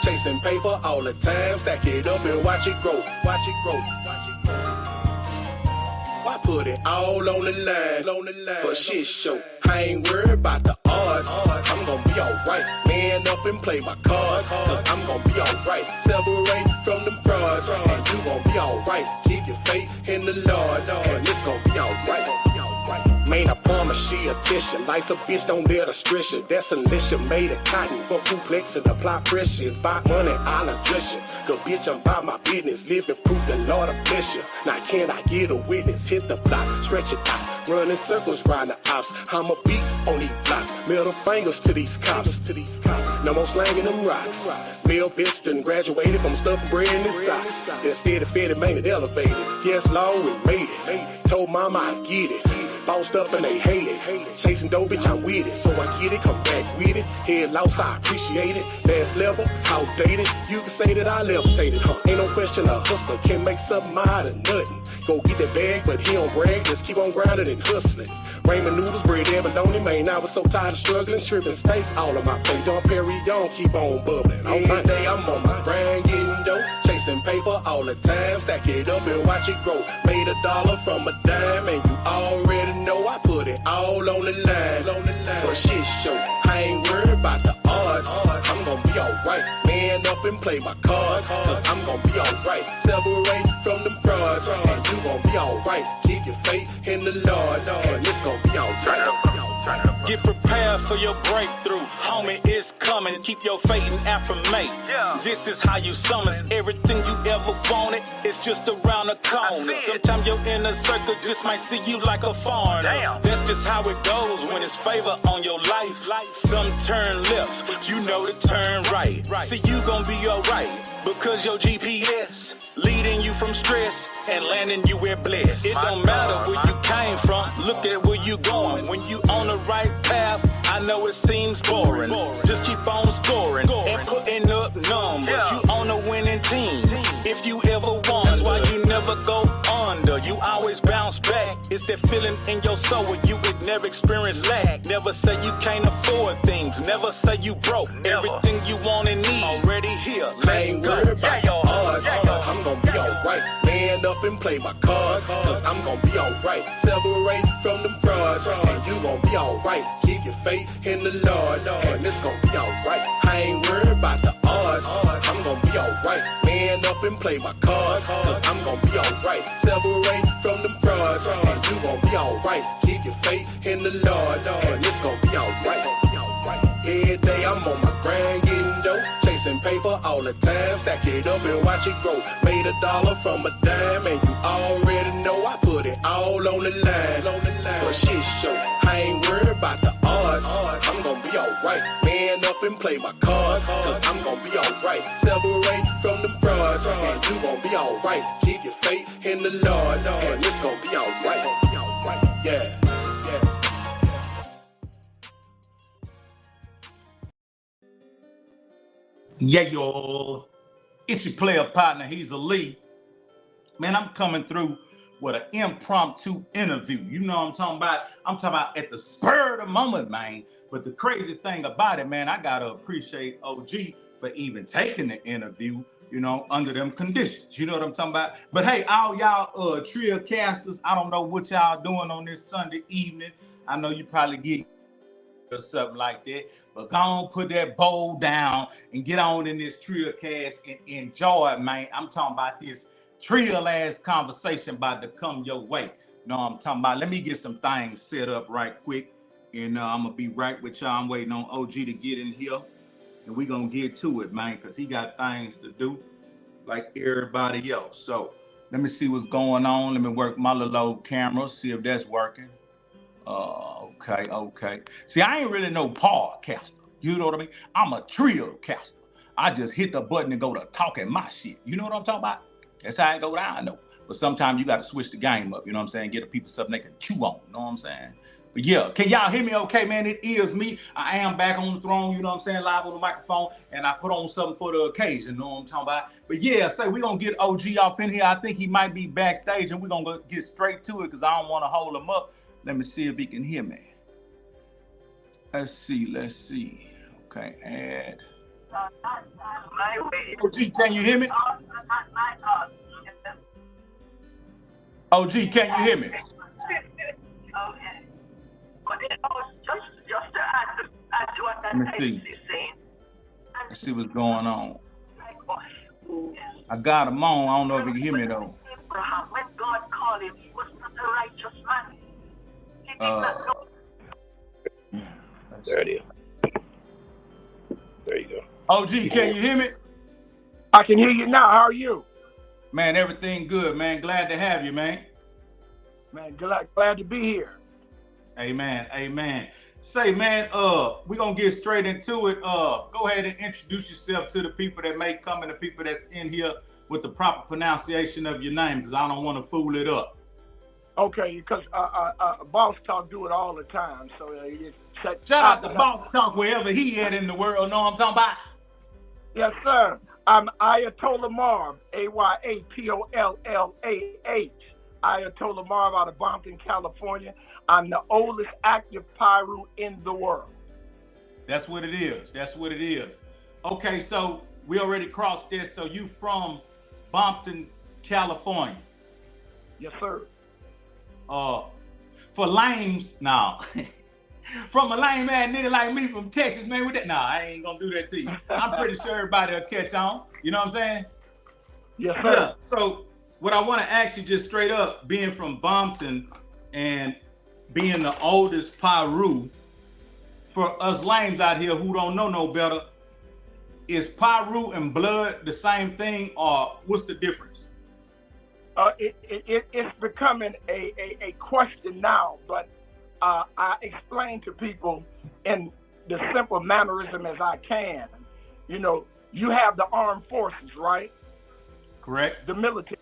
chasing paper all the time. Stack it up and watch it grow, watch it grow, watch it grow. I put it all on the line, for shit show. I ain't worried about the odds. I'm gonna be alright. Man up and play my cards, cause I'm gonna be alright. Separate from them frauds, and you gonna be alright. Keep your faith in the Lord, and it's gonna be alright. Man, I promise she a tissue. Life's a bitch, don't let her stress you. That's unless you made of cotton for complex and apply pressure. It's by money, I'll address you. Cause bitch, I'm by my business. Living proof the Lord will bless you. Now can I get a witness? Hit the block, stretch it out. Running circles round the ops. I'm a beast on these blocks. Middle fingers to these cops. No more slanging them rocks. Bill Piston graduated from stuffing bread in his socks. Instead of fed it, made it elevated. Yes, Lord, we made it. Told mama I get it. Bossed up and they hate it. Chasing dough, bitch, I'm with it. So I get it, come back with it. Head lost, I appreciate it. Last level, outdated. You can say that I levitated, huh? Ain't no question a hustler can make something out of nothing. Go get that bag, but he don't brag. Just keep on grinding and hustling. Ramen noodles, bread, and bologna, man. I was so tired of struggling. Shrimp and steak, all of my plate. Don't Perry, don't keep on bubbling. Every day I'm on my grind, getting dough. Chasing paper all the time. Stack it up and watch it grow. Made $1 from a dime, and you already know I put it all on the line. For shit show, I ain't worried about the odds. I'm gonna be alright. Man up and play my cards, cause I'm gonna be alright. Separate from them frauds, and you gonna be alright. Keep your faith in the Lord, and it's gonna be alright. Get prepared for your breakthrough. Homie, it's coming. Keep your faith and affirmate. This is how you summons everything you ever wanted. It's just around the corner. Sometimes your inner circle just might see you like a foreigner. That's just how it goes when it's favor on your life. Some turn left, you know to turn right. See, you gon' be alright because your GPS leading you from stress and landing you where blessed. It don't matter where you came from, look at where you going. When you on the right path, I know it seems boring. Just keep on scoring and putting up numbers. You on a winning team. If you ever won, that's why you never go under. You always bounce back. It's that feeling in your soul where you would never experience lack. Never say you can't afford things. Never say you broke. Everything you want and need already here. Let's go. I'm gonna be alright. Man up and play my cards, cause I'm gonna be alright. Separate from them frauds, and you gonna be alright. Keep your faith in the Lord, and it's gonna be alright. I ain't worried about the odds. I'm gonna be alright. Man up and play my cards, cause I'm gonna be alright. Separate from them frauds, and you gonna be alright. Keep your faith in the Lord, and it's gonna be alright. Every day I'm on my grind, getting dough. Chasing paper all the time. Stack it up and watch it grow. Made $1 from a dime, and you already know I put it all on the line. For shit show, I ain't worried about the odds. I'm gonna be alright. Man up and play my cards, cause I'm gonna be alright. Separate from them frauds, and you gonna be alright. Keep your faith in the Lord, and it's gonna be alright. Yeah. Yeah, yo, it's your player partner, he's Lee. Man, I'm coming through with an impromptu interview. You know what I'm talking about? I'm talking about at the spur of the moment, man. But the crazy thing about it, man, I gotta appreciate OG for even taking the interview, you know, under them conditions. You know what I'm talking about? But hey, all y'all trio casters, I don't know what y'all doing on this Sunday evening. I know you probably get or something like that, but go on, put that bowl down and get on in this trio cast and enjoy it, man. I'm talking about this trio ass conversation about to come your way. You know what I'm talking about? Let me get some things set up right quick, and I'm gonna be right with y'all. I'm waiting on OG to get in here, and we gonna get to it, man, because he got things to do like everybody else. So let me see what's going on. Let me work my little old camera, see if that's working. Okay. See, I ain't really no podcaster. You know what I mean? I'm a trio caster. I just hit the button and go to talking my shit. You know what I'm talking about? That's how it go down, I know. But sometimes you got to switch the game up. You know what I'm saying? Get the people something they can chew on. You know what I'm saying? But yeah, can y'all hear me okay, man? It is me. I am back on the throne, you know what I'm saying, live on the microphone, and I put on something for the occasion, you know what I'm talking about? But yeah, so we're going to get OG off in here. I think he might be backstage, and we're going to get straight to it because I don't want to hold him up. Let me see if he can hear me. Let's see. Okay, add. My way. OG, can you hear me? Not my heart. OG, can you hear me? Okay. But it was just to add to what that Let me see. is saying. Let's see what's going on. Like us. I got him on. I don't know if you can hear me though. Abraham, when God called him, he was not a righteous man. He did not know. There it is. There you go. OG, can you hear me? I can hear you now. How are you? Man, everything good, man. Glad to have you, man. Man, glad to be here. Amen. Amen. Say, man, we're gonna get straight into it. Go ahead and introduce yourself to the people that may come and the people that's in here with the proper pronunciation of your name, because I don't want to fool it up. Okay, because Boss Talk do it all the time. So shout out to Boss Talk wherever he at in the world. Know what I'm talking about? Yes, sir. I'm Ayatollah Marv, Ayatollah. Ayatollah Marv out of Bompton, California. I'm the oldest active Pyru in the world. That's what it is. That's what it is. Okay, so we already crossed this. So you from Bompton, California? Yes, sir. For lames, now. From a lame ass nigga like me from Texas, man, with that, nah, I ain't gonna do that to you. I'm pretty sure everybody will catch on. You know what I'm saying? Yes, sir. Yeah. So what I want to ask you just straight up, being from Bompton and being the oldest Pyru, for us lames out here who don't know no better, is Pyru and blood the same thing, or what's the difference? It's becoming a question now, but I explain to people in the simple mannerism as I can. You know, you have the armed forces, right? Correct. The military.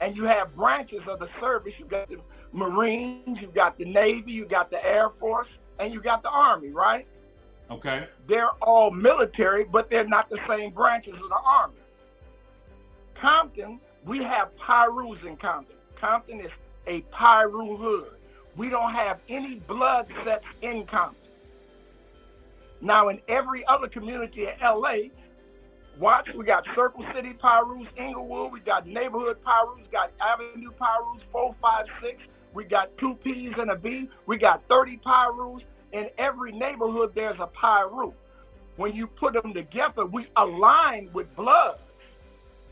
And you have branches of the service. You got the Marines, you got the Navy, you got the Air Force, and you got the Army, right? Okay. They're all military, but they're not the same branches of the Army. Compton, we have Pyrus in Compton. Compton is a Pyru hood. We don't have any blood sets in Compton. Now, in every other community in LA, watch, we got Circle City Pyrus, Inglewood, we got neighborhood Pyrus, got Avenue Pyrus, 4, 5, 6, we got 2 P's and a B, we got 30 Pyrus. In every neighborhood, there's a Pyru. When you put them together, we align with blood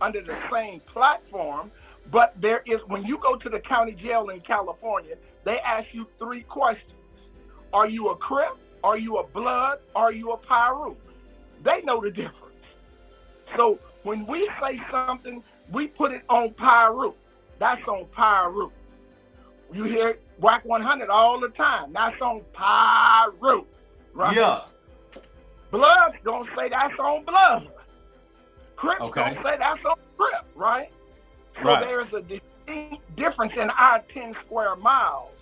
under the same platform, but there is, when you go to the county jail in California, they ask you 3 questions. Are you a Crip? Are you a Blood? Are you a Pyru? They know the difference. So when we say something, we put it on Pyru. That's on Pyru. You hear Whack 100 all the time. That's on Pyru, right? Yeah. Blood don't say that's on Blood. Crip Okay. don't say that's on Crip, right? So Right. there's a distinct difference in our 10 square miles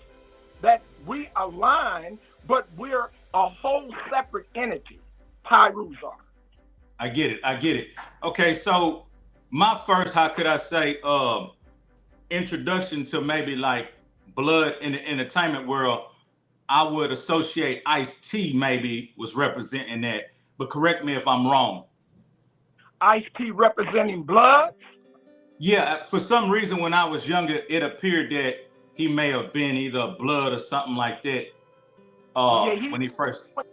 that we align, but we're a whole separate entity. Pyrus are. I get it. I get it. Okay, so my first, how could I say, introduction to maybe like blood in the entertainment world, I would associate Ice-T maybe was representing that, but correct me if I'm wrong. Ice-T representing blood? Yeah, for some reason when I was younger, it appeared that he may have been either blood or something like that. When he first went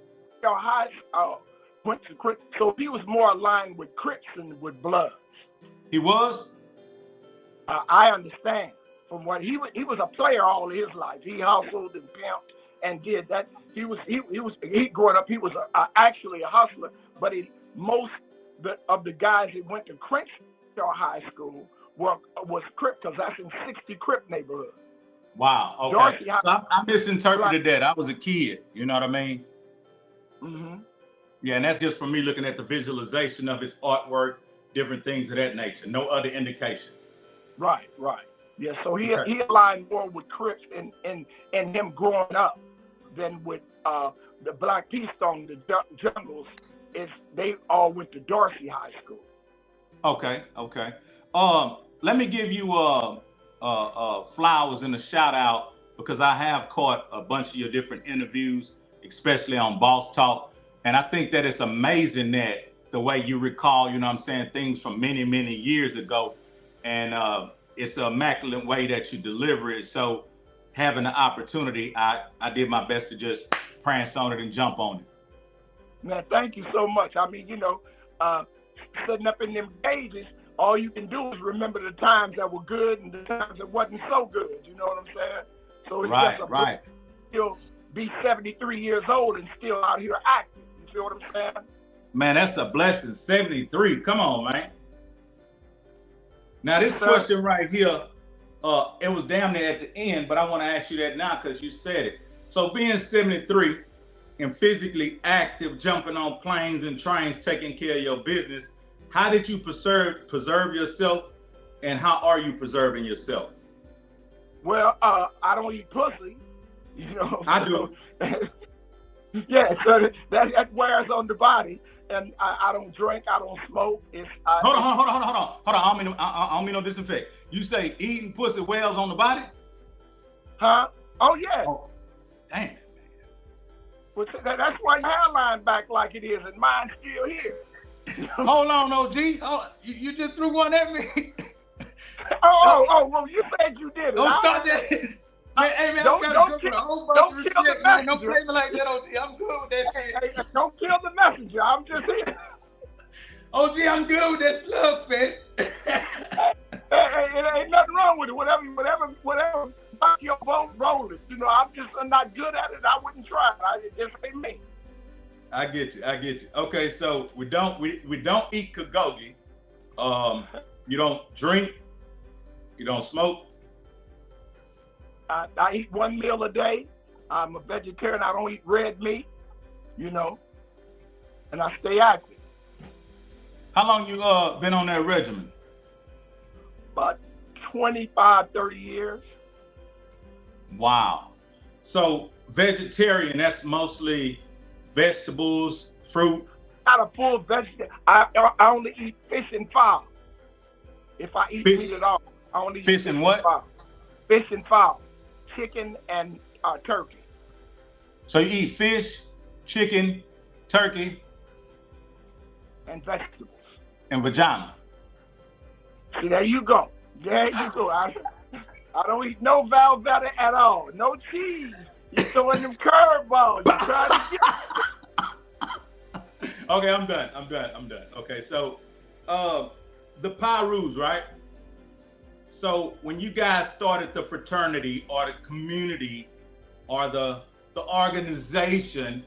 to Crips, so he was more aligned with Crips than with Bloods. He was? I understand. From what he was a player all his life. He hustled and pimped and did that. He growing up. He was actually a hustler. But most of the guys that went to Crenshaw High School was Crip, because that's in 60 Crip neighborhood. Wow. Okay. So I misinterpreted that. I was a kid. You know what I mean? Mm-hmm. Yeah, and that's just from me looking at the visualization of his artwork, different things of that nature. No other indication. Right. Yeah, so he aligned more with Crips and him growing up than with the Black P Stone, the Jungles. They all went to Dorsey High School. Okay. Let me give you flowers and a shout out, because I have caught a bunch of your different interviews, especially on Boss Talk. And I think that it's amazing that the way you recall, you know what I'm saying, things from many, many years ago. And it's an immaculate way that you deliver it. So having the opportunity, I did my best to just prance on it and jump on it. Man, thank you so much. I mean, you know, setting up in them cages, all you can do is remember the times that were good and the times that wasn't so good. You know what I'm saying? So it's Right, just a right. Still be 73 years old and still out here active. You feel what I'm saying? Man, that's a blessing. 73. Come on, man. Now this question right here, it was damn near at the end, but I want to ask you that now because you said it. So being 73 and physically active, jumping on planes and trains, taking care of your business, how did you preserve yourself, and how are you preserving yourself? Well, I don't eat pussy, you know. I do. Yeah, so that wears on the body. And I don't drink, I don't smoke. Hold on. I don't mean no disinfect. You say eating pussy wears on the body? Huh? Oh, yeah. Oh, damn. Well, that's why your hairline back like it is, and mine's still here. Hold on, OG. Oh, you just threw one at me. Well, you said you did it. Don't start that. Man, hey, man, I gotta go with a whole bunch of respect, man. Don't play me like that, OG. I'm good with that shit. Hey, don't kill the messenger. I'm just here. OG, I'm good with that slug fest. It ain't nothing wrong with it. Whatever. Your boat rolling. You know, I'm not good at it. I wouldn't try it. It just ain't me. I get you. Okay, so we don't eat kagogi. You don't drink. You don't smoke. I eat one meal a day. I'm a vegetarian. I don't eat red meat, you know, and I stay active. How long you been on that regimen? About 25, 30 years. Wow. So vegetarian, that's mostly vegetables, fruit? Not a full vegetarian. I only eat fish and fowl. If I eat meat at all, I only eat fish and what? Fowl. Fish and fowl. Chicken and turkey. So you eat fish, chicken, turkey, and vegetables. And vagina. See, there you go. I don't eat no Velveeta at all. No cheese. You throwing them curveballs. You trying to get. Okay, I'm done. Okay, so the Pyrus, right? So when you guys started the fraternity or the community or the organization,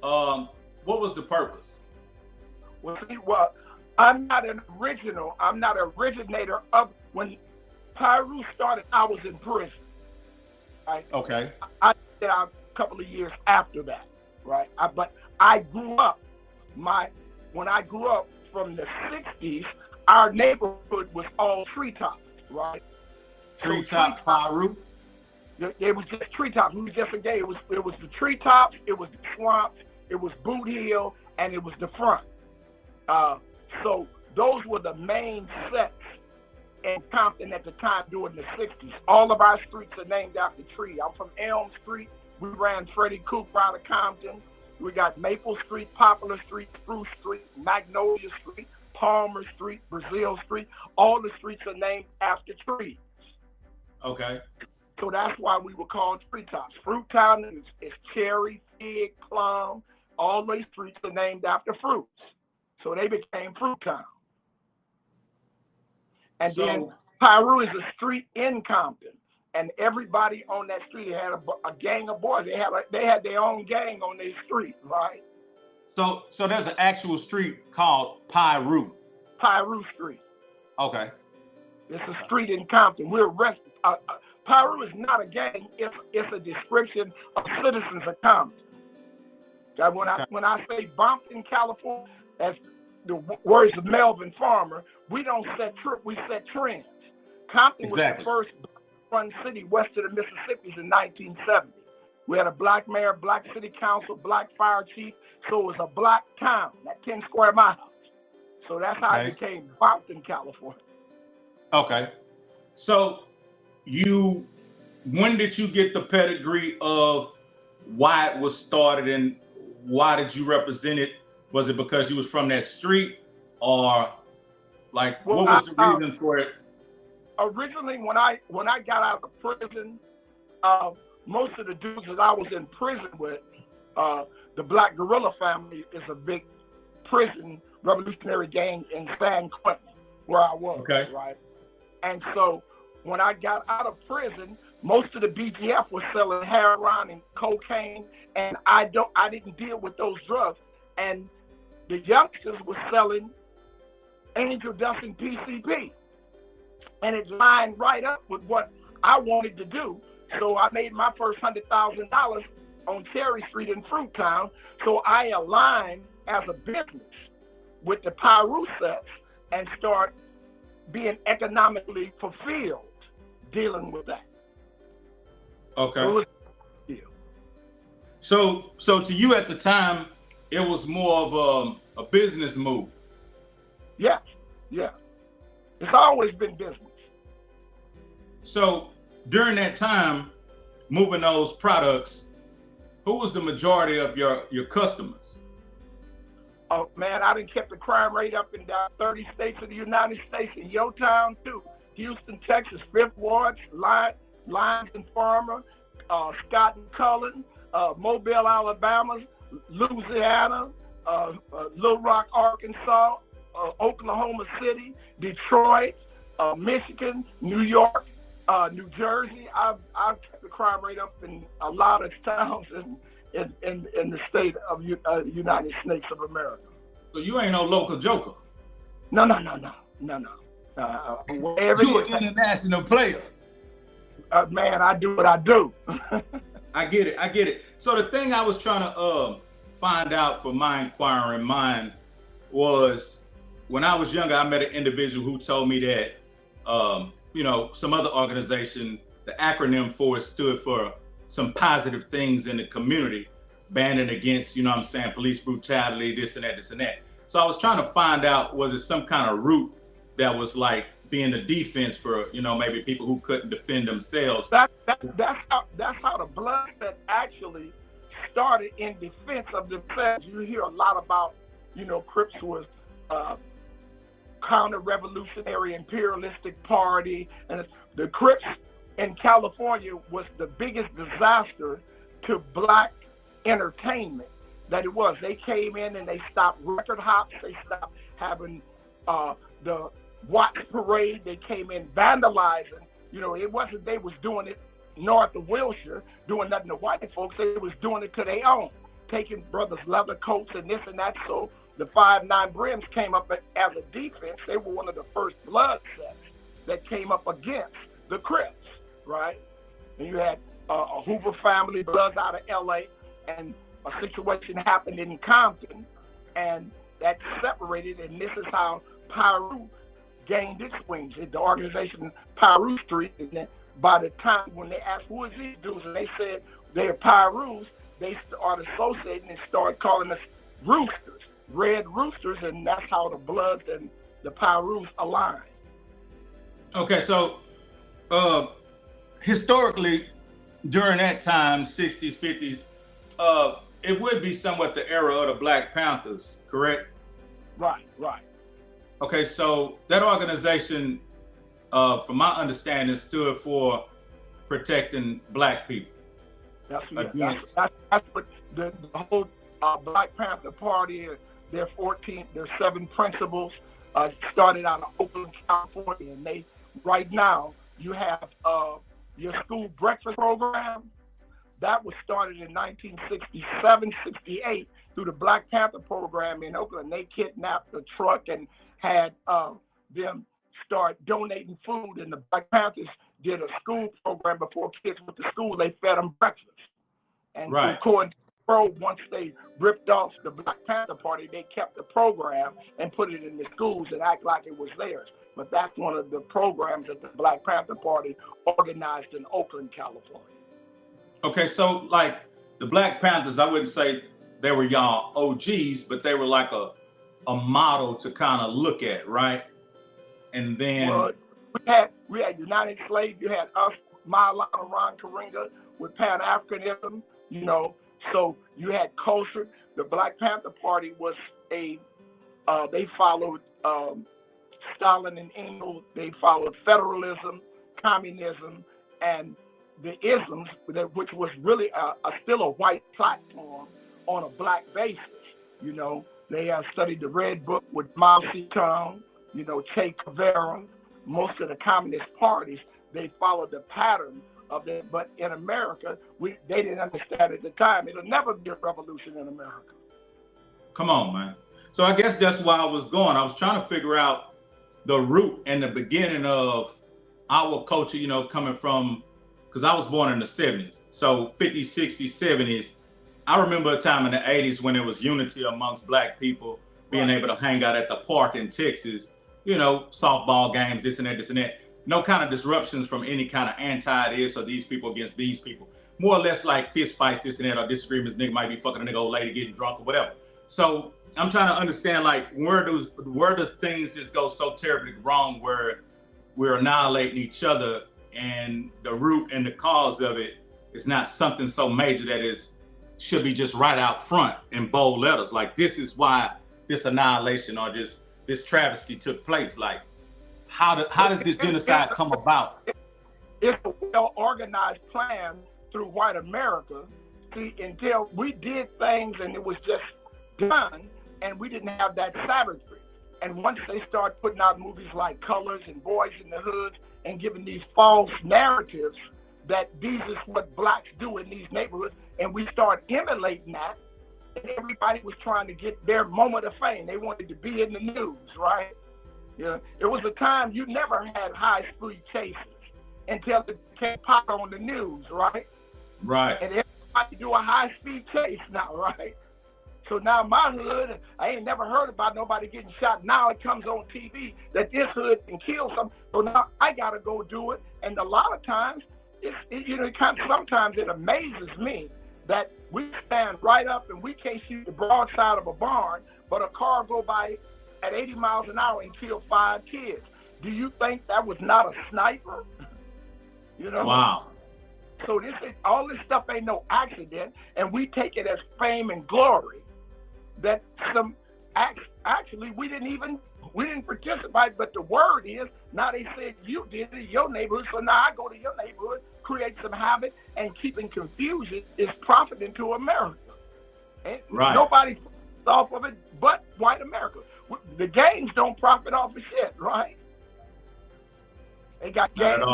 what was the purpose? Well, I'm not an originator of when Pyru started. I was in prison. Right? Okay. I did a couple of years after that, right? But I grew up. When I grew up from the '60s, our neighborhood was all treetops. Right. Treetop Pyru? It was just treetops. We were just engaged. It was the treetops, it was the swamps, it was Boot Hill, and it was the front. So those were the main sets in Compton at the time during the 60s. All of our streets are named after trees. I'm from Elm Street. We ran Freddie Cooper out of Compton. We got Maple Street, Poplar Street, Spruce Street, Magnolia Street, Palmer Street, Brazil Street. All the streets are named after trees. Okay. So that's why we were called treetops. Fruit Town is cherry, fig, plum. All those streets are named after fruits. So they became Fruit Town. And then Pyru is a street in Compton. And everybody on that street had a gang of boys. They had their own gang on their street, right? So there's an actual street called Pyru. Pyru Street. Okay. It's a street in Compton. We're arrested. Pyru is not a gang. It's a description of citizens of Compton. That when I say Bumpton, California, as the words of Melvin Farmer, we don't set we set trends. Compton was the first run city west of the Mississippi in 1970. We had a black mayor, black city council, black fire chief. So it was a black town, that 10 square miles. So that's how it became Bumpton, California. Okay. So when did you get the pedigree of why it was started and why did you represent it Was it because you was from that street, or like Well, what was the reason for it? Originally, when I got out of prison, most of the dudes that I was in prison with, the Black Guerrilla family is a big prison revolutionary gang in San Quentin, where I was, right? And so when I got out of prison, most of the BGF was selling heroin and cocaine, and I didn't deal with those drugs. And the youngsters were selling angel dust and PCP, and it lined right up with what I wanted to do. So I made my first $100,000 on Cherry Street in Fruittown. So I aligned as a business with the Pyru sets and start being economically fulfilled dealing with that. Okay. So to you at the time, it was more of a business move. Yeah. It's always been business. So during that time, moving those products, who was the majority of your customers? Oh man, I done kept the crime rate up in 30 states of the United States, in your town too. Houston, Texas, Fifth Ward, Lyons and Farmer, Scott and Cullen, Mobile, Alabama, Louisiana, Little Rock, Arkansas, Oklahoma City, Detroit, Michigan, New York, New Jersey. I've kept the crime rate up in a lot of towns in the state of United States of America. So you ain't no local joker. No. You're an international player. Man, I do what I do. I get it. So the thing I was trying to find out for my inquiring mind was, when I was younger, I met an individual who told me that, some other organization, the acronym for it stood for some positive things in the community, banding against, police brutality, this and that. So I was trying to find out, was it some kind of route that was like being a defense for, maybe people who couldn't defend themselves? That's how the blood that actually started in defense of themselves. You hear a lot about, Crips was counter-revolutionary imperialistic party, and the Crips in California was the biggest disaster to Black entertainment that it was. They came in and they stopped record hops. They stopped having the Watch Parade. They came in vandalizing. It wasn't they was doing it north of Wilshire, doing nothing to white folks. They was doing it to their own, taking brothers' leather coats and this and that. So the 5'9" Brims came up as a defense. They were one of the first blood sets that came up against the Crips, right? And you had a Hoover family, Bloods out of LA, and a situation happened in Compton, and that separated, and this is how Pyru gained its wings. The organization Pyru Street, and then by the time when they asked who is these dudes, and they said they're Pyrus, they started associating and started calling us Roosters, Red Roosters, and that's how the Bloods and the Pyrus aligned. Okay, so historically, during that time, 60s, 50s, it would be somewhat the era of the Black Panthers, correct? Right. Okay, so that organization, from my understanding, stood for protecting Black people. That's what the whole Black Panther Party, their 7 principles, started out of Oakland, California, and right now you have your school breakfast program. That was started in 1967, 68 through the Black Panther program in Oakland. They kidnapped the truck and had them start donating food, and the Black Panthers did a school program before kids went to school. They fed them breakfast. And according to Pro, once they ripped off the Black Panther Party, they kept the program and put it in the schools and act like it was theirs. But that's one of the programs that the Black Panther Party organized in Oakland, California. Okay, so like the Black Panthers, I wouldn't say they were y'all OGs, but they were like a model to kind of look at, right? And then we had United Slaves. You had us, Maulana Ron Karinga with Pan-Africanism, So you had culture. The Black Panther Party was they followed Stalin and Engels. They followed federalism, communism, and the isms, which was really still a white platform on a black basis. You know, they studied the Red Book with Mao Zedong, you know, Che Guevara. Most of the communist parties, they followed the pattern of that. But in America, they didn't understand at the time. It'll never be a revolution in America. Come on, man. So I guess that's why I was going. I was trying to figure out the root and the beginning of our culture, you know, coming from, because I was born in the 70s. So 50s, 60s, 70s. I remember a time in the 80s when there was unity amongst black people, being able to hang out at the park in Texas, you know, softball games, this and that, this and that. No kind of disruptions from any kind of anti-this or these people against these people. More or less like fist fights, this and that, or disagreements. Nigga might be fucking a nigga old lady getting drunk or whatever. So I'm trying to understand, like, where does things just go so terribly wrong where we're annihilating each other, and the root and the cause of it is not something so major that should be just right out front in bold letters. Like, this is why this annihilation or this travesty took place. Like, how does this genocide come about? It's a well-organized plan through white America. See, until we did things and it was just done, and we didn't have that savagery. And once they start putting out movies like Colors and Boys in the Hood and giving these false narratives that these is what blacks do in these neighborhoods, and we start emulating that, and everybody was trying to get their moment of fame. They wanted to be in the news, right? Yeah. It was a time you never had high-speed chases until it came pop on the news, right? Right. And everybody do a high-speed chase now, right? So now my hood, I ain't never heard about nobody getting shot. Now it comes on TV that this hood can kill some. So now I got to go do it. And a lot of times, sometimes it amazes me that we stand right up and we can't see the broadside of a barn, but a car go by at 80 miles an hour and kill 5 kids. Do you think that was not a sniper? You know? Wow. So all this stuff ain't no accident, and we take it as fame and glory. That actually we didn't participate, but the word is now they said you did it in your neighborhood, so now I go to your neighborhood, create some havoc, and keeping confusion is profiting to America. And nobody profits off of it but white America. The gangs don't profit off of shit, right? They got gangs,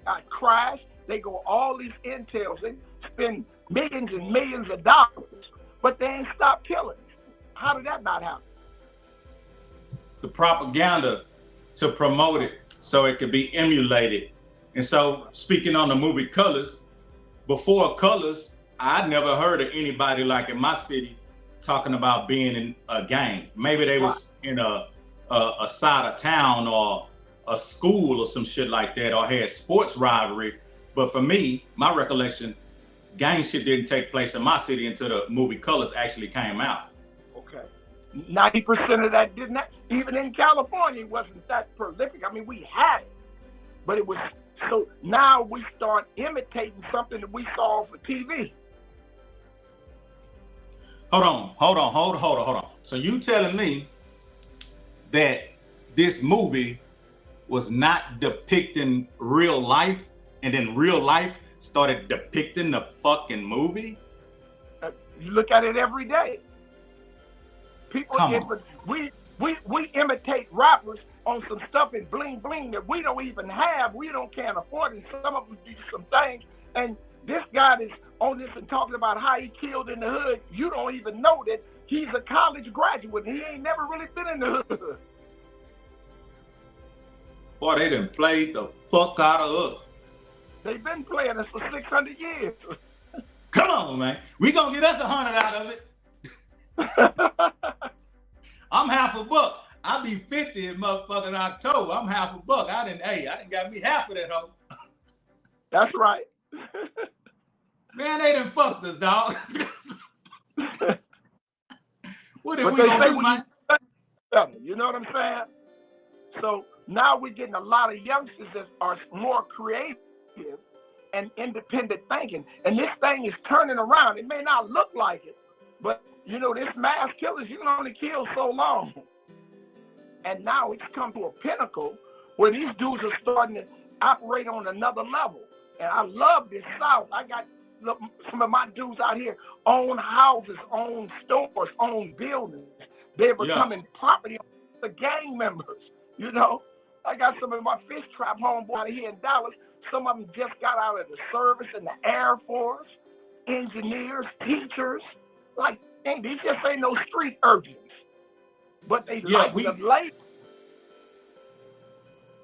got crash, they go all these intels, they spend millions and millions of dollars, but they ain't stopped killing. How did that not happen? The propaganda to promote it so it could be emulated. And so, speaking on the movie Colors, before Colors, I'd never heard of anybody like in my city talking about being in a gang. Maybe they was in a side of town or a school or some shit like that, or had sports rivalry. But for me, my recollection, gang shit didn't take place in my city until the movie Colors actually came out. 90% of that didn't. Even in California, it wasn't that prolific. I mean, we had it, but it was. So now we start imitating something that we saw for TV. Hold on. So you telling me that this movie was not depicting real life, and then real life started depicting the fucking movie? You look at it every day. People, we imitate rappers on some stuff in bling bling that we don't even have. We can't afford it. Some of them do some things, and this guy is on this and talking about how he killed in the hood. You don't even know that he's a college graduate. He ain't never really been in the hood. Boy, they done played the fuck out of us. They've been playing us for 600 years. Come on, man. We gonna get us 100 out of it. I'm $50. I'll be 50 in motherfucking October. I'm $50. I didn't got me half of that hoe. That's right. Man, they done fucked us, dog. What are we gonna do, man? You know what I'm saying? So now we're getting a lot of youngsters that are more creative and independent thinking. And this thing is turning around. It may not look like it, But you know, this mass killers, you can only kill so long. And now it's come to a pinnacle where these dudes are starting to operate on another level. And I love this South. I got some of my dudes out here own houses, own stores, own buildings. They're becoming property of the gang members. You know, I got some of my fish trap homeboys out here in Dallas. Some of them just got out of the service in the Air Force, engineers, teachers. Like, these just ain't no street urchins. But they like the life.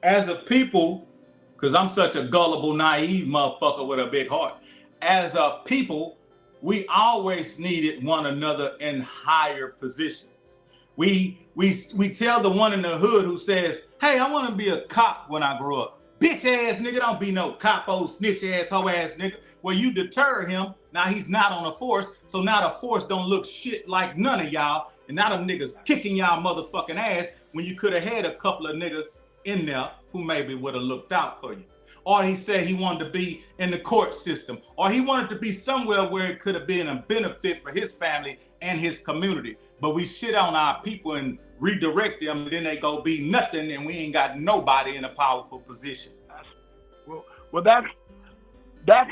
As a people, because I'm such a gullible, naive motherfucker with a big heart, as a people, we always needed one another in higher positions. We tell the one in the hood who says, hey, I want to be a cop when I grow up. Bitch ass nigga, don't be no cop, old snitch ass, hoe ass nigga. Well, you deter him. Now he's not on the force. So now the force don't look shit like none of y'all. And now them niggas kicking y'all motherfucking ass when you could have had a couple of niggas in there who maybe would have looked out for you. Or he said he wanted to be in the court system. Or he wanted to be somewhere where it could have been a benefit for his family and his community. But we shit on our people and redirect them, and then they go be nothing, and we ain't got nobody in a powerful position. Well, that's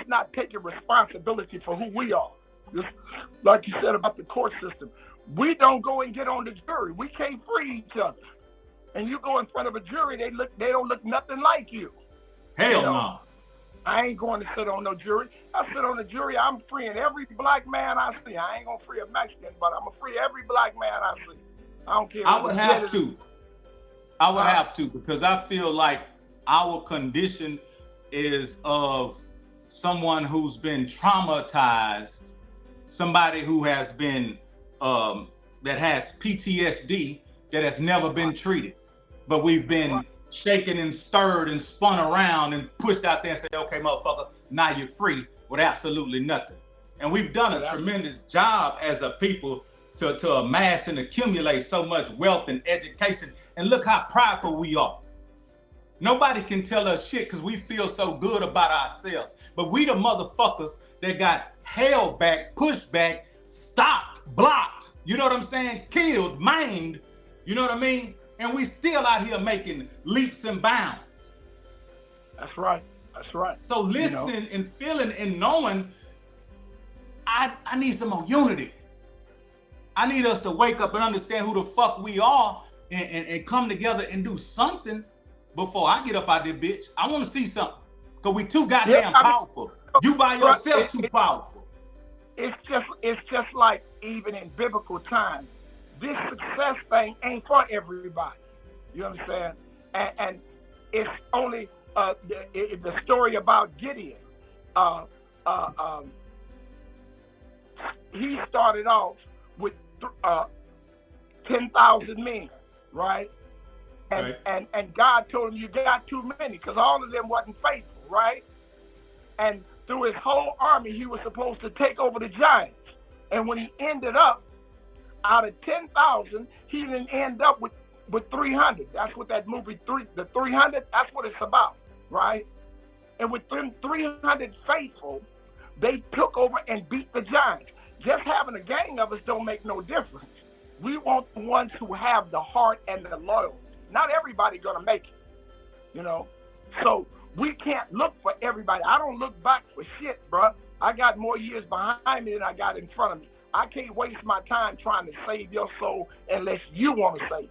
not taking responsibility for who we are. Just like you said about the court system. We don't go and get on the jury. We can't free each other. And you go in front of a jury, they don't look nothing like you. Hell no. I ain't going to sit on no jury. I sit on the jury, I'm freeing every black man I see. I ain't gonna free a Mexican, but I'm gonna free every black man I see. I don't care. I would have to. I would have to, because I feel like our condition is of someone who's been traumatized, somebody who has been that has PTSD that has never been treated, but we've been shaken and stirred and spun around and pushed out there and said, okay, motherfucker, now you're free with absolutely nothing. And we've done a tremendous job as a people to amass and accumulate so much wealth and education. And look how prideful we are. Nobody can tell us shit because we feel so good about ourselves. But we the motherfuckers that got held back, pushed back, stopped, blocked, you know what I'm saying? Killed, maimed, you know what I mean? And we still out here making leaps and bounds. That's right. That's right. So listening and feeling and knowing, I need some more unity. I need us to wake up and understand who the fuck we are and come together and do something before I get up out there, bitch. I want to see something. Because we too goddamn powerful. You by yourself too powerful. It's just like even in biblical times, this success thing ain't for everybody. You understand? And it's only the story about Gideon. He started off with 10,000 men, right? And God told him, you got too many, because all of them wasn't faithful, right? And through his whole army, he was supposed to take over the giants. And when he ended up, out of 10,000, he didn't end up with 300. That's what that movie, the 300, that's what it's about, right? And with them 300 faithful, they took over and beat the giants. Just having a gang of us don't make no difference. We want the ones who have the heart and the loyalty. Not everybody gonna make it, you know? So we can't look for everybody. I don't look back for shit, bro. I got more years behind me than I got in front of me. I can't waste my time trying to save your soul unless you want to save it.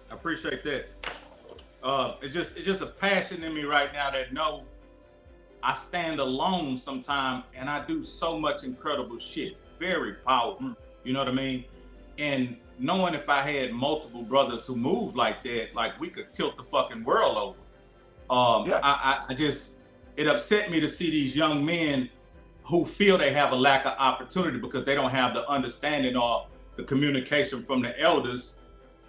I appreciate that. It's just a passion in me right now that know I stand alone sometime and I do so much incredible shit. Very powerful. You know what I mean? And knowing if I had multiple brothers who moved like that, like we could tilt the fucking world over. It upset me to see these young men who feel they have a lack of opportunity because they don't have the understanding or the communication from the elders,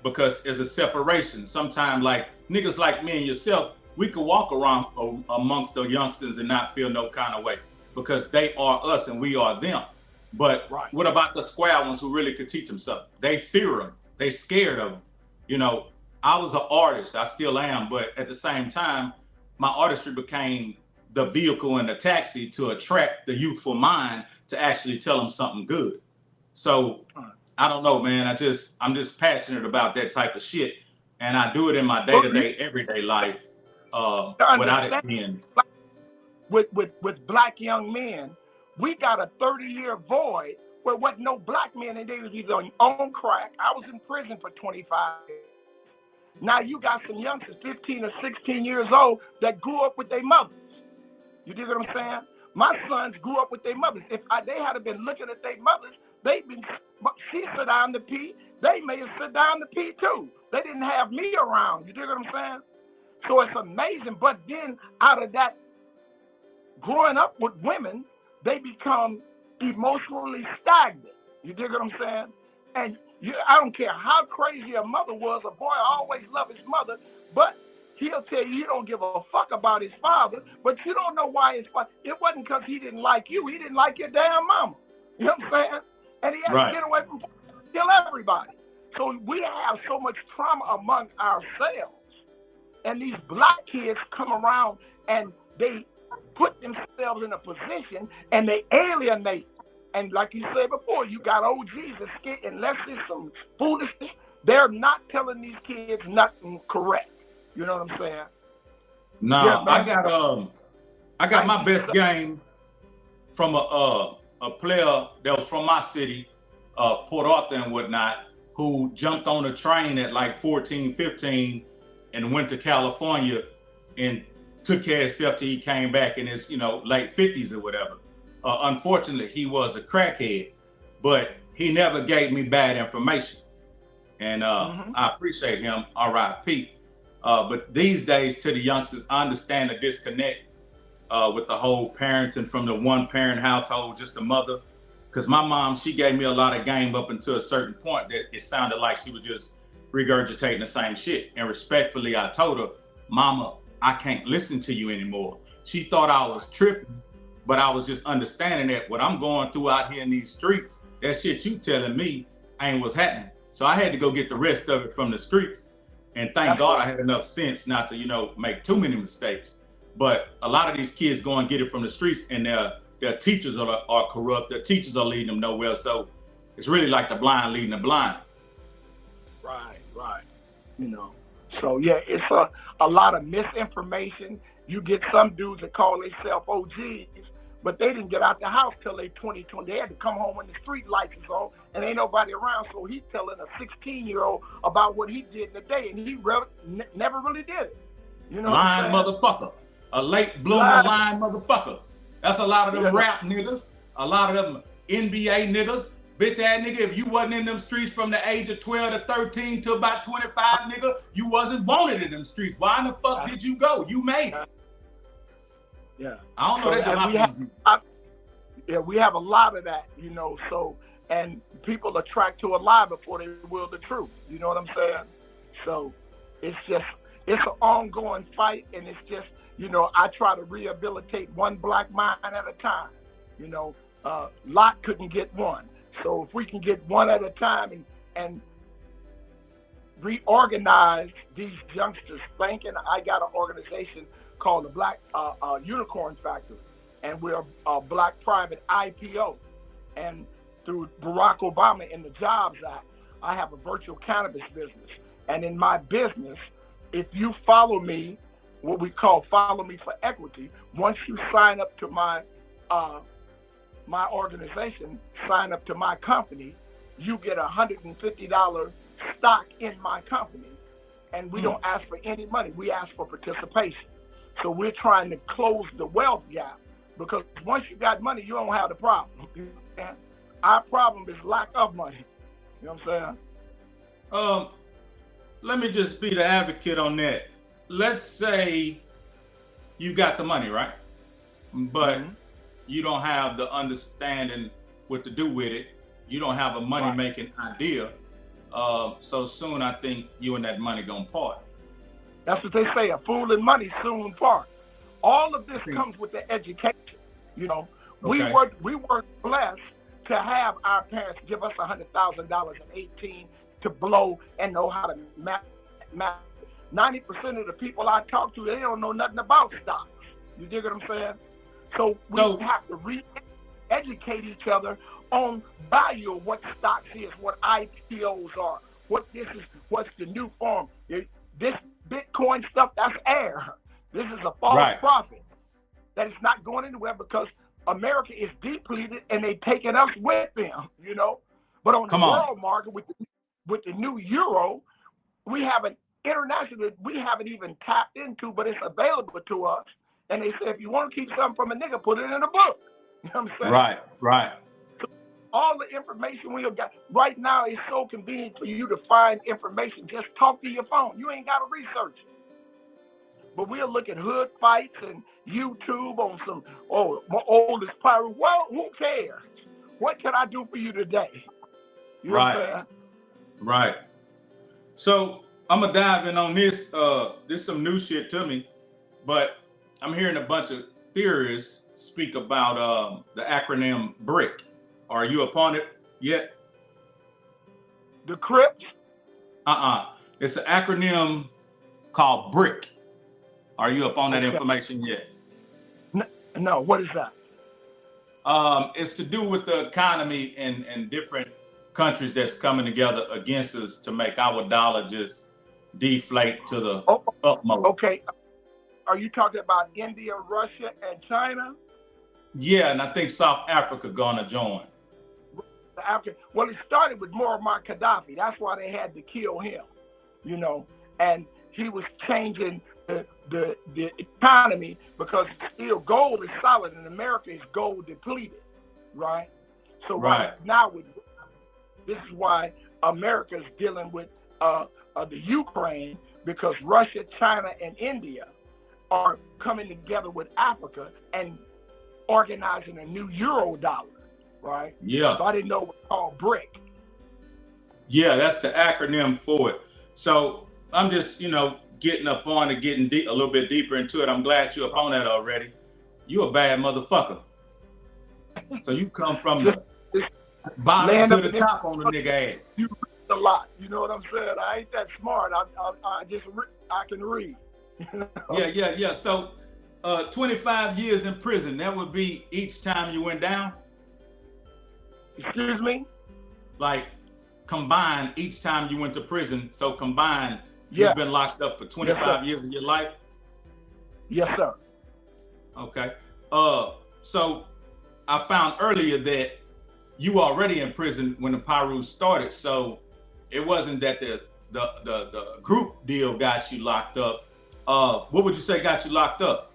because there's a separation. Sometimes like niggas like me and yourself, we could walk around amongst the youngsters and not feel no kind of way because they are us and we are them. But what about the square ones who really could teach them something? They fear them. They scared of them. You know, I was an artist. I still am. But at the same time, my artistry became the vehicle and the taxi to attract the youthful mind to actually tell them something good. So I don't know, man. I'm just passionate about that type of shit, and I do it in my day-to-day, everyday life without it being. With black young men, we got a 30-year void where wasn't no black men, and they was either on crack. I was in prison for 25 years. Now you got some youngsters, 15 or 16 years old, that grew up with their mothers. You dig what I'm saying? My sons grew up with their mothers. If they had been looking at their mothers, she sit down to pee, they may have sit down to pee too. They didn't have me around. You dig what I'm saying? So it's amazing. But then out of that, growing up with women, they become emotionally stagnant. You dig what I'm saying? And I don't care how crazy a mother was, a boy always loved his mother, but he'll tell you he don't give a fuck about his father, but you don't know why his father. It wasn't because he didn't like you. He didn't like your damn mama. You know what I'm saying? And he had to get away from kill everybody. So we have so much trauma among ourselves. And these black kids come around and they put themselves in a position and they alienate. And like you said before, you got OGs that skit, unless it's some foolishness, they're not telling these kids nothing correct. You know what I'm saying? No, yeah, I got my best game from a player that was from my city, Port Arthur and whatnot, who jumped on a train at like 14, 15 and went to California and took care of himself till he came back in his, late 50s or whatever. Unfortunately, he was a crackhead, but he never gave me bad information. And I appreciate him, R.I.P. But these days, to the youngsters, I understand the disconnect with the whole parenting from the one-parent household, just the mother. Because my mom, she gave me a lot of game up until a certain point that it sounded like she was just regurgitating the same shit. And respectfully, I told her, Mama, I can't listen to you anymore. She thought I was tripping, but I was just understanding that what I'm going through out here in these streets, that shit you telling me ain't what's happening. So I had to go get the rest of it from the streets. And thank God I had enough sense not to, make too many mistakes. But a lot of these kids go and get it from the streets, and their teachers are corrupt. Their teachers are leading them nowhere. So it's really like the blind leading the blind. Right. So yeah, it's a lot of misinformation. You get some dudes that call themselves OGs, but they didn't get out the house till they 2020. They had to come home when the street lights is on and ain't nobody around. So he's telling a 16-year-old about what he did in the day, and he never really did it. You know, lying motherfucker, a late bloomer lying motherfucker. That's a lot of them rap niggas, a lot of them NBA niggas. Bitch ass nigga, if you wasn't in them streets from the age of 12 to 13 to about 25, nigga, you wasn't wanted in them streets. Why in the fuck did you go? You made it. Yeah. I don't know that. We have a lot of that, so, and people attract to a lie before they will the truth. You know what I'm saying? So it's an ongoing fight, and it's just, I try to rehabilitate one black mind at a time. Lot couldn't get one. So if we can get one at a time and reorganize these youngsters thinking, I got an organization called the Black Unicorn Factory, and we're a black private IPO. And through Barack Obama in the Jobs Act, I have a virtual cannabis business. And in my business, if you follow me, what we call Follow Me for Equity, once you sign up to my organization, sign up to my company, you get $150 stock in my company. And we don't ask for any money. We ask for participation. So we're trying to close the wealth gap, because once you got money, you don't have the problem. Our problem is lack of money. You know what I'm saying? Let me just be the advocate on that. Let's say you got the money, right? But you don't have the understanding what to do with it. You don't have a money-making idea. So soon I think you and that money gonna part. That's what they say, a fool and money soon part. All of this comes with the education. We were blessed to have our parents give us $100,000 at 18 to blow and know how to math. 90% of the people I talk to, they don't know nothing about stocks. You dig what I'm saying? So we have to re-educate each other on value of what stocks is, what IPOs are, what's the new form. This Bitcoin stuff, that's air. This is a false prophet that is not going anywhere because America is depleted and they taking us with them, you know. But on the world market with the new euro, we have an international we haven't even tapped into, but it's available to us. And they say if you want to keep something from a nigga, put it in a book. You know what I'm saying? Right. So all the information we have got right now is so convenient for you to find information. Just talk to your phone. You ain't got to research it. But we'll look at hood fights and YouTube on some, my oldest pirate. Well, who cares? What can I do for you today? You know what I'm saying? Right. So I'm gonna dive in on this. This is some new shit to me, but I'm hearing a bunch of theorists speak about the acronym BRIC. Are you upon it yet? The Crips? It's an acronym called BRIC. Are you up on that information yet? No, what is that? It's to do with the economy and different countries that's coming together against us to make our dollar just deflate to the utmost. Okay. Are you talking about India, Russia, and China? Yeah, and I think South Africa gonna join. Well, it started with Muammar Gaddafi. That's why they had to kill him, you know. And he was changing the economy because still gold is solid and America is gold depleted, right? So right now, this is why America is dealing with the Ukraine, because Russia, China, and India are coming together with Africa and organizing a new euro dollar, right? Yeah. So I didn't know it was called BRIC. Yeah, that's the acronym for it. So I'm just, getting up on it, getting a little bit deeper into it. I'm glad you're up on that already. You a bad motherfucker. So you come from the bottom to the top on the nigga ass. You read a lot. You know what I'm saying? I ain't that smart. I can read. Yeah. So 25 years in prison, that would be each time you went down? Excuse me? Like combined each time you went to prison. So combined, you've been locked up for 25 years of your life? Yes, sir. Okay. So I found earlier that you were already in prison when the Pyru started. So it wasn't that the group deal got you locked up. What would you say got you locked up?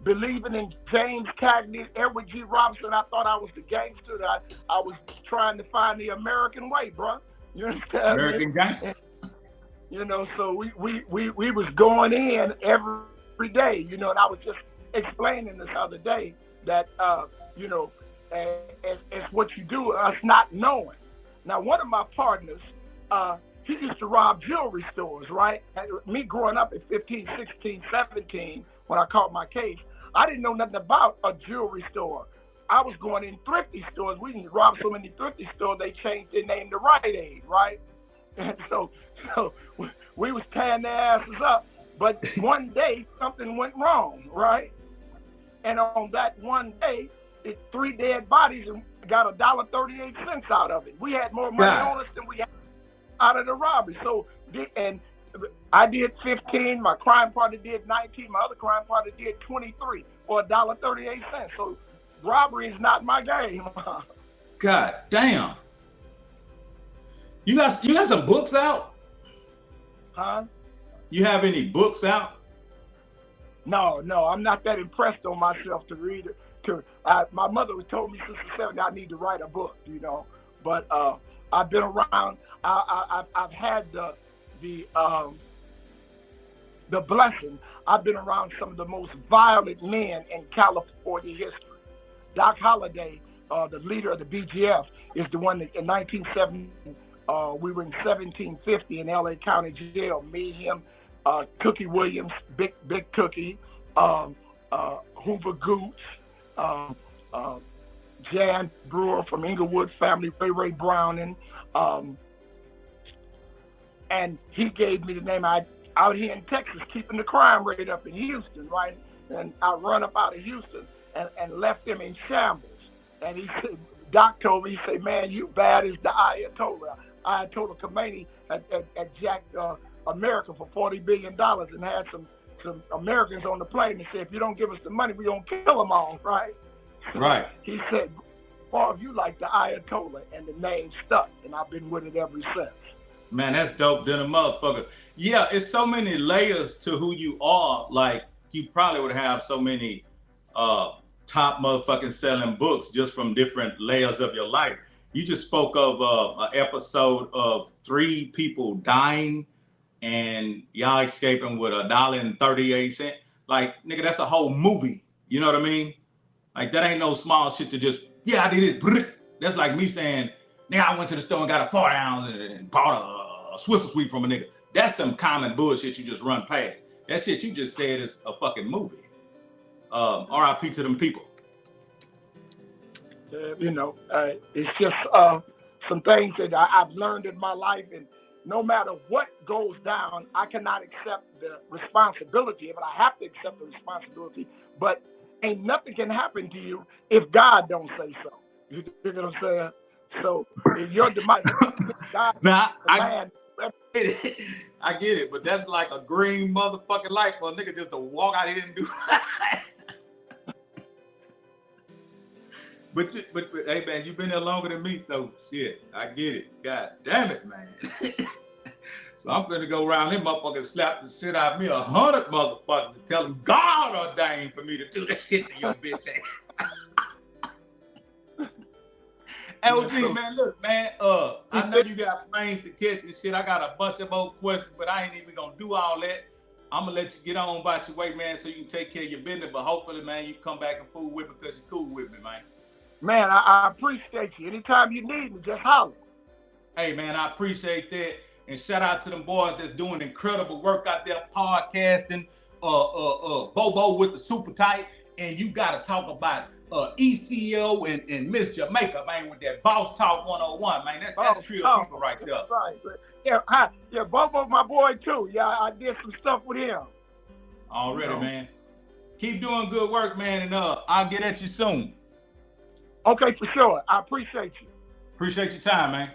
Believing in James Cagney, Edward G. Robinson, I thought I was the gangster. I was trying to find the American way, bro. You understand? American gangster. So we was going in every day, and I was just explaining this other day that, it's what you do, us not knowing. Now, one of my partners, he used to rob jewelry stores, right? Me growing up at 15, 16, 17, when I caught my case, I didn't know nothing about a jewelry store. I was going in thrifty stores. We didn't rob so many thrifty stores, they changed their name to Rite Aid, right? And so we was tearing their asses up. But one day, something went wrong, right? And on that one day, 3 dead bodies and got $1.38 out of it. We had more money on us than we had out of the robbery. So, and I did 15, my crime partner did 19, my other crime partner did 23 for $1.38. So robbery is not my game. God damn. You got some books out? Huh? You have any books out? No, I'm not that impressed on myself to read it. My mother told me since 7 I need to write a book, But I've been around. I've had the blessing. I've been around some of the most violent men in California history. Doc Holliday, the leader of the BGF, is the one that in 1970, we were in 1750 in LA County Jail. Me, him, Cookie Williams, Big Cookie, Hoover Gooch, Jan Brewer from Inglewood family, Ray Browning, and he gave me the name. out here in Texas, keeping the crime rate up in Houston, right? And I run up out of Houston and left them in shambles. And he said, Doc told me, he said, man, you bad as the Ayatollah. Ayatollah Khomeini had jacked America for $40 billion and had some Americans on the plane and said, if you don't give us the money, we're going to kill them all, right? Right. He said, Marv, you like the Ayatollah, and the name stuck, and I've been with it ever since. Man, that's dope than a motherfucker. Yeah, it's so many layers to who you are. Like, you probably would have so many top motherfucking selling books just from different layers of your life. You just spoke of an episode of 3 people dying and y'all escaping with $1.38. Like, nigga, that's a whole movie. You know what I mean? Like, that ain't no small shit to just, yeah, I did it. That's like me saying, nigga, I went to the store and got a 40 ounce and bought a Swiss sweet from a nigga. That's some common bullshit you just run past. That shit you just said is a fucking movie. R.I.P. to them people. It's just some things that I've learned in my life, and no matter what goes down, I cannot accept the responsibility of it. I have to accept the responsibility, but ain't nothing can happen to you if God don't say so. You know what I'm saying? So your demise, God, nah, I get it, but that's like a green motherfucking light for a nigga just to walk out here and do. But hey man, you've been there longer than me, so shit, I get it. God damn it, man. So I'm gonna go around him motherfuckers slap the shit out of me 100 motherfuckers and tell them God ordained for me to do this shit to your bitch ass. LG, man, look, man, I know you got planes to catch and shit. I got a bunch of more questions, but I ain't even gonna do all that. I'm gonna let you get on about your way, man, so you can take care of your business. But hopefully, man, you come back and fool with me because you're cool with me, man. Man, I appreciate you. Anytime you need me, just holler. Hey, man, I appreciate that. And shout out to them boys that's doing incredible work out there, podcasting, Bobo with the super tight. And you got to talk about ECO and Miss Jamaica, man, with that Boss Talk 101, man. That's trio people right there. Right. Yeah, Bobo, my boy, too. Yeah, I did some stuff with him. Already, man. Keep doing good work, man, and I'll get at you soon. Okay, for sure. I appreciate you. Appreciate your time, man.